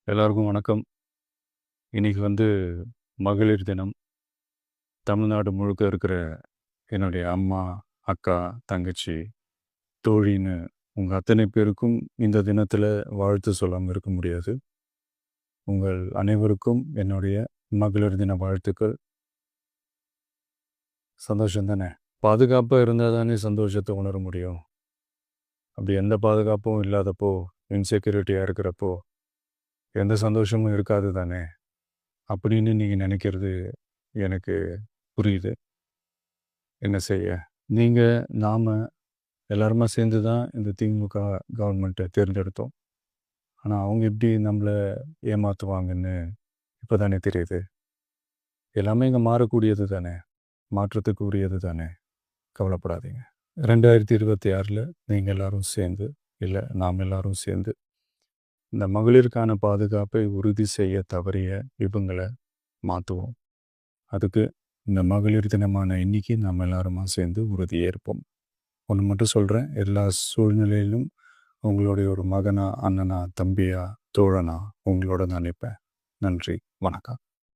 எல்லாருக்கும் வணக்கம். இன்னைக்கு மகளிர் தினம். தமிழ்நாடு முழுக்க இருக்கிற என்னுடைய அம்மா, அக்கா, தங்கச்சி, தோழின்னு உங்க அத்தனை பேருக்கும் இந்த தினத்தில வாழ்த்து சொல்லாம இருக்க முடியாது. உங்கள் அனைவருக்கும் என்னுடைய மகளிர் தின வாழ்த்துக்கள். சந்தோஷம் தானே! பாதுகாப்பா இருந்தா தானே சந்தோஷத்த உணர முடியும். அப்படி எந்த பாதுகாப்பும் இல்லாதப்போ, இன்செக்யூரிட்டியா இருக்கிறப்போ, எந்த சந்தோஷமும் இருக்காது தானே! அப்படின்னு நீங்க நினைக்கிறது எனக்கு புரியுது. என்ன செய்ய? நீங்க, நாம எல்லாருமா சேர்ந்து தான் இந்த திமுக கவர்மெண்ட்டை தேர்ந்தெடுத்தோம். ஆனா, அவங்க எப்படி நம்மள ஏமாத்துவாங்கன்னு இப்போ தானே தெரியுது. எல்லாமே இங்கே மாறக்கூடியது தானே! மாற்றத்துக்கு உரியது தானே! கவலைப்படாதீங்க. 2026ல் நீங்க எல்லாரும் சேர்ந்து, இல்லை நாம் எல்லாரும் சேர்ந்து, இந்த மகளிருக்கான பாதுகாப்பை உறுதி செய்ய தவறிய இவங்களை மாற்றுவோம். அதுக்கு இந்த மகளிர் தினமான இன்னைக்கு நாம் எல்லாருமா சேர்ந்து உறுதியேற்போம். ஒன்று மட்டும் சொல்கிறேன், எல்லா சூழ்நிலையிலும் உங்களுடைய ஒரு மகனா, அண்ணனா, தம்பியா, தோழனா உங்களோட நான் நிற்பேன். நன்றி, வணக்கம்.